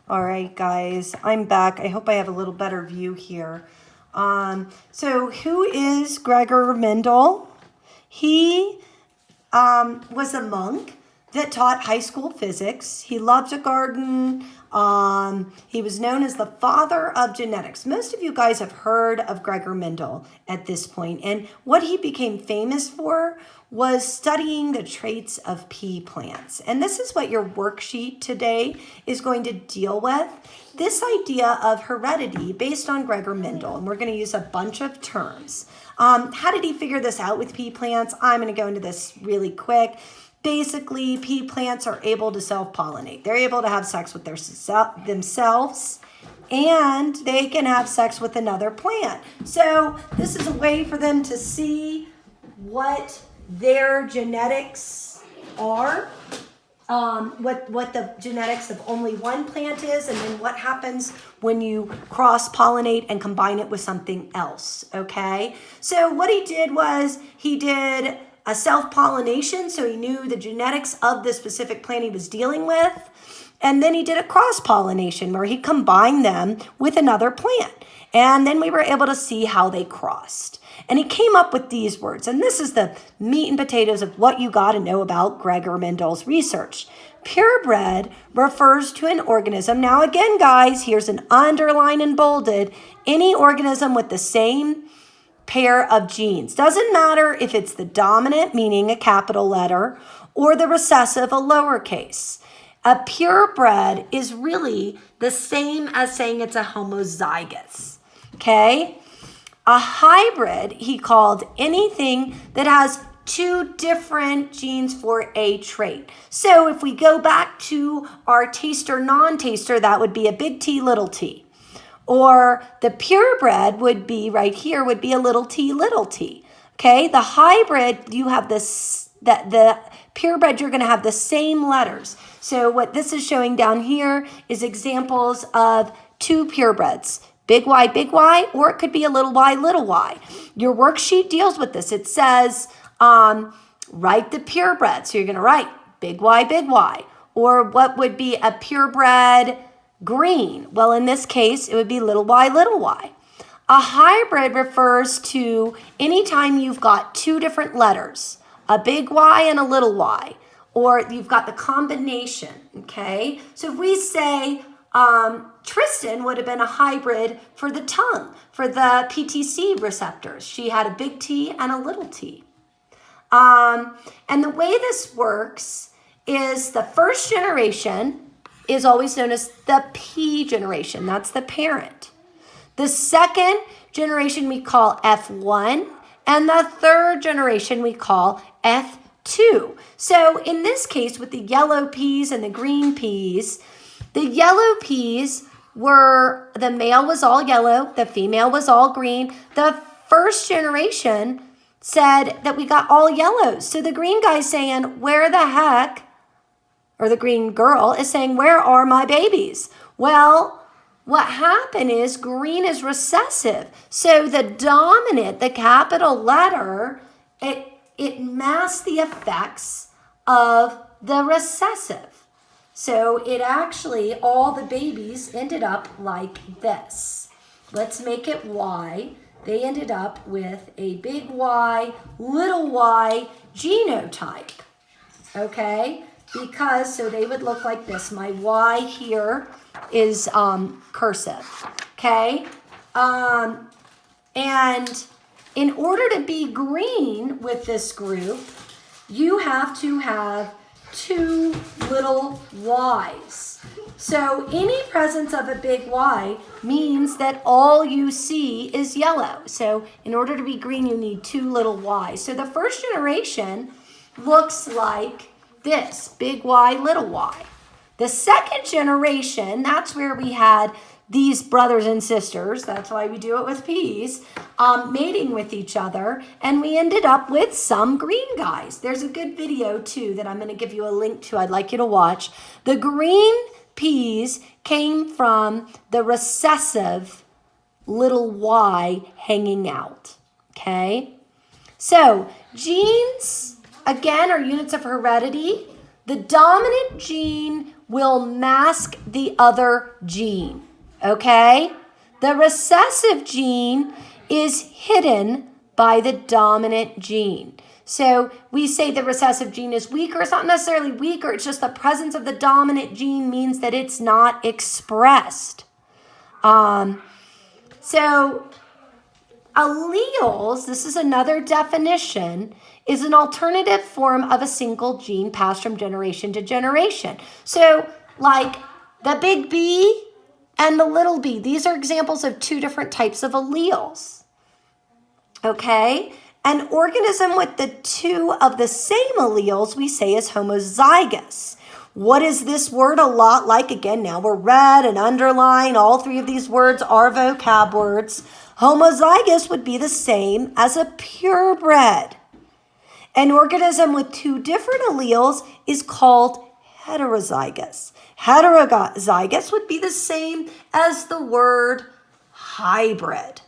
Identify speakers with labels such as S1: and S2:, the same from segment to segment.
S1: All right, guys, I'm back. I hope I have a little better view here. So who is Gregor Mendel? He was a monk that taught high school physics. He loved to garden. He was known as the father of genetics. Most of you guys have heard of Gregor Mendel at this point, and what he became famous for was studying the traits of pea plants. And this is what your worksheet today is going to deal with. This idea of heredity based on Gregor Mendel, and we're going to use a bunch of terms. How did he figure this out with pea plants? I'm going to go into this really quick. Basically, pea plants are able to self-pollinate. They're able to have sex with themselves, and they can have sex with another plant. So this is a way for them to see what their genetics are, what the genetics of only one plant is, and then what happens when you cross-pollinate and combine it with something else, okay? So what he did was he did a self-pollination, so he knew the genetics of the specific plant he was dealing with, and then he did a cross-pollination where he combined them with another plant, and then we were able to see how they crossed. And he came up with these words, and this is the meat and potatoes of what you got to know about Gregor Mendel's research. Purebred refers to an organism. Now again, guys, here's an underline and bolded. Any organism with the same pair of genes. Doesn't matter if it's the dominant, meaning a capital letter, or the recessive, a lowercase. A purebred is really the same as saying it's a homozygous, okay? A hybrid, he called anything that has two different genes for a trait. So if we go back to our taster, non-taster, that would be a big T, little t. Or the purebred would be right here, would be a little t, okay? The hybrid, you have this, the purebred, you're gonna have the same letters. So what this is showing down here is examples of two purebreds. Big Y, or it could be a little y. Your worksheet deals with this. It says, write the purebred. So you're going to write big Y. Or what would be a purebred green? Well, in this case, it would be little y. A hybrid refers to anytime you've got two different letters, a big Y and a little y, or you've got the combination, okay? So if we say, Tristan would have been a hybrid for the tongue, for the PTC receptors. She had a big T and a little t. And the way this works is the first generation is always known as the P generation. That's the parent. The second generation we call F1, and the third generation we call F2. So in this case, with the yellow peas and the green peas, the yellow peas were, the male was all yellow, the female was all green. The first generation said that we got all yellows. So the green guy's saying, where the heck, or the green girl is saying, where are my babies? Well, what happened is green is recessive. So the dominant, the capital letter, it masks the effects of the recessive. So it actually, all the babies ended up like this. Let's make it Y. They ended up with a big Y, little y genotype, okay? Because, so they would look like this. My Y here is cursive, okay? And in order to be green with this group, you have to have two little y's. So any presence of a big Y means that all you see is yellow. So in order to be green, you need two little y's. So the first generation looks like this, big Y, little y. The second generation, that's where we had these brothers and sisters, that's why we do it with peas, mating with each other, and we ended up with some green guys. There's a good video too that I'm going to give you a link to. I'd like you to watch. The green peas came from the recessive little y hanging out, okay? So genes, again, are units of heredity. The dominant gene will mask the other gene, okay? The recessive gene is hidden by the dominant gene. So we say the recessive gene is weaker. It's not necessarily weaker. It's just the presence of the dominant gene means that it's not expressed. So alleles, this is another definition, is an alternative form of a single gene passed from generation to generation. So like the big B and the little b, these are examples of two different types of alleles. Okay? An organism with the two of the same alleles we say is homozygous. What is this word a lot like? Again, now we're red and underline. All three of these words are vocab words. Homozygous would be the same as a purebred. An organism with two different alleles is called heterozygous. Heterozygous would be the same as the word hybrid.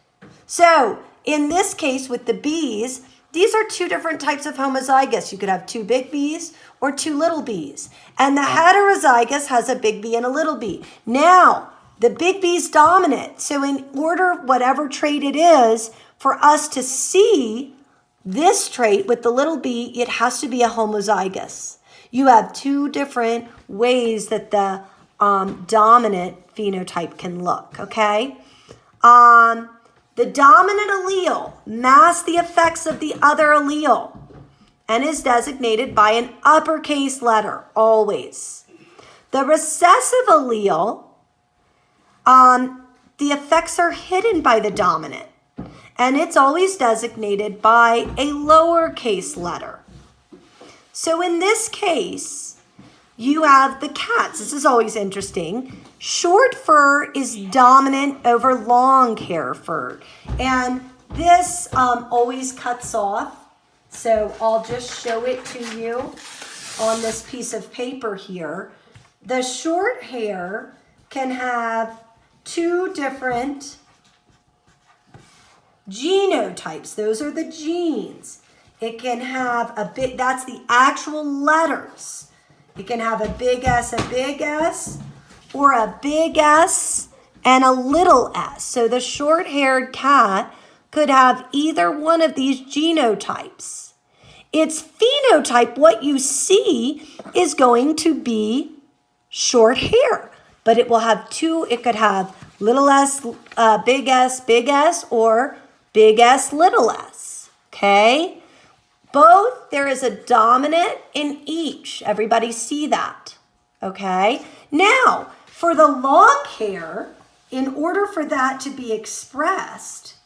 S1: So in this case with the bees, these are two different types of homozygous. You could have two big bees or two little bees. And the heterozygous has a big bee and a little bee. Now, the big bee is dominant. So in order, whatever trait it is, for us to see this trait with the little bee, it has to be a homozygous. You have two different ways that the dominant phenotype can look, okay? The dominant allele masks the effects of the other allele and is designated by an uppercase letter, always. The recessive allele, the effects are hidden by the dominant, and it's always designated by a lowercase letter. So in this case, you have the cats. This is always interesting. Short fur is dominant over long hair fur. And this always cuts off. So I'll just show it to you on this piece of paper here. The short hair can have two different genotypes. Those are the genes. It can have that's the actual letters. It can have a big S, or a big S and a little s. So the short-haired cat could have either one of these genotypes. Its phenotype, what you see, is going to be short hair, but it will have two. It could have little s, big S, or big S, little s, okay? Both, there is a dominant in each. Everybody see that, okay? Now, for the long hair, in order for that to be expressed,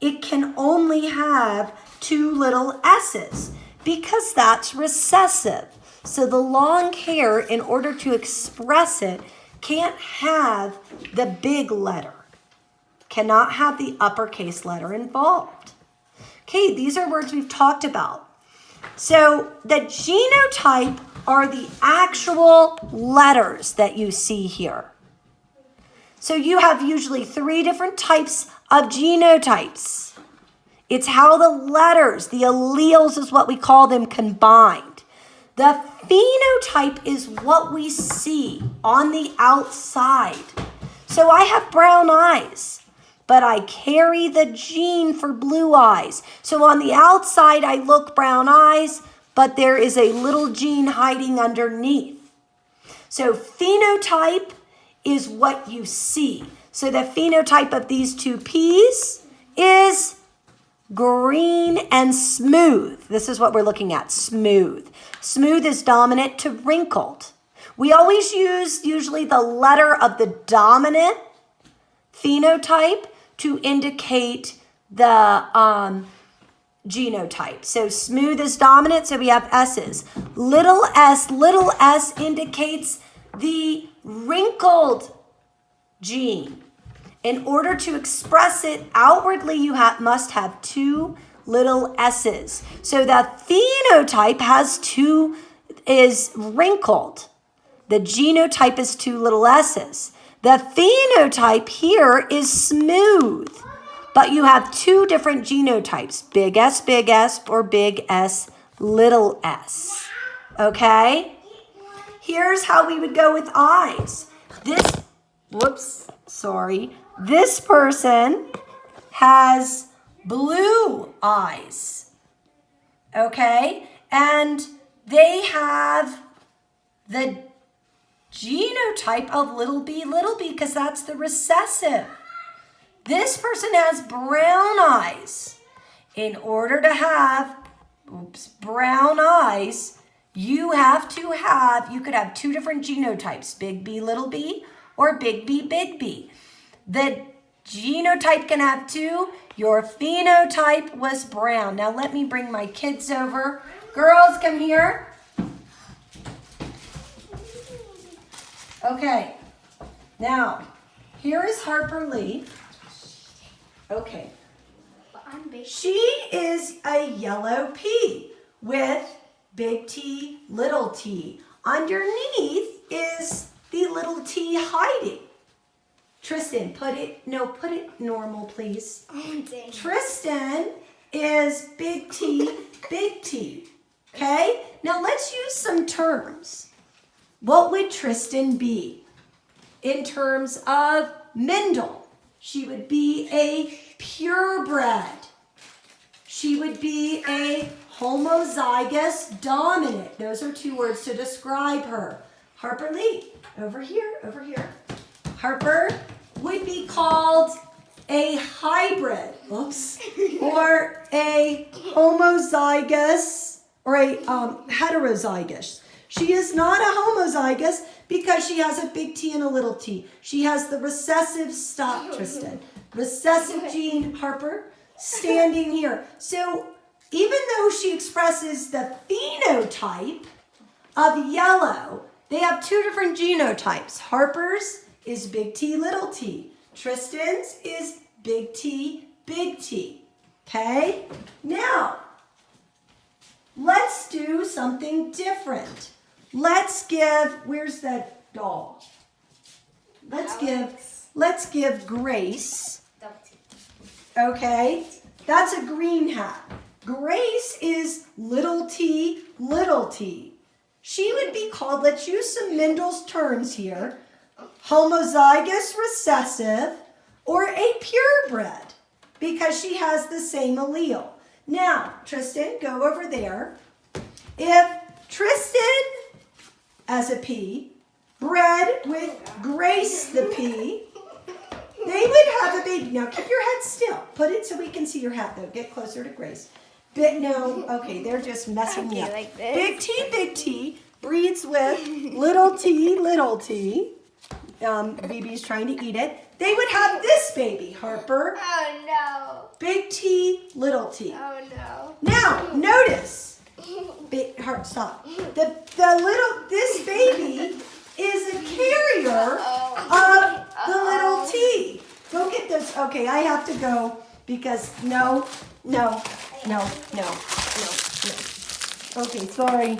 S1: it can only have two little s's because that's recessive. So the long hair, in order to express it, can't have the big letter, cannot have the uppercase letter involved. Okay, these are words we've talked about. So the genotype are the actual letters that you see here. So you have usually three different types of genotypes. It's how the letters, the alleles is what we call them, combined. The phenotype is what we see on the outside. So I have brown eyes, but I carry the gene for blue eyes. So on the outside, I look brown eyes, but there is a little gene hiding underneath. So phenotype is what you see. So the phenotype of these two peas is green and smooth. This is what we're looking at, smooth. Smooth is dominant to wrinkled. We always use usually the letter of the dominant phenotype to indicate the genotype. So smooth is dominant, so we have S's. Little s indicates the wrinkled gene. In order to express it outwardly, you must have two little s's. So the phenotype is wrinkled. The genotype is two little s's. The phenotype here is smooth, but you have two different genotypes, big S, or big S, little s. Okay? here's how we would go with eyes. This person has blue eyes, okay? And they have the genotype of little b, because that's the recessive. This person has brown eyes. In order to have brown eyes, you could have two different genotypes, big B, little b, or big B, big B. The genotype can have two. Your phenotype was brown. Now let me bring my kids over. Girls, come here. Okay. Now, here is Harper Lee. Okay. She is a yellow pea with big T, little t. Underneath is the little t hiding. Tristan, put it normal, please. Tristan is big T, big T. Okay? Now let's use some terms. What would Tristan be in terms of Mendel? She would be a purebred. She would be a homozygous dominant. Those are two words to describe her. Harper Lee, over here. Harper would be called a hybrid, or a homozygous, or a heterozygous. She is not a homozygous because she has a big T and a little t. She has the recessive, stop, Tristan. Recessive gene, Harper, standing here. So even though she expresses the phenotype of yellow, they have two different genotypes. Harper's is big T, little t. Tristan's is big T, big T. Okay? Now, let's do something different. Let's give, where's that doll? Let's give Grace, okay? That's a green hat. Grace is little t, little t. She would be called, let's use some Mendel's terms here, homozygous recessive, or a purebred, because she has the same allele. Now, Tristan, go over there. If Tristan, as a P, bred with Grace the P, they would have a baby. Now, keep your head still. Put it so we can see your hat, though. Get closer to Grace. No, okay, they're just messing me up. Like this. Big T, breeds with little t, little t. BB's trying to eat it. They would have this baby, Harper.
S2: Oh, no.
S1: Big T, little t.
S2: Oh, no.
S1: Now, notice. Stop. This baby is a carrier of the little t. Go get this. Okay, I have to go because no. Okay, sorry.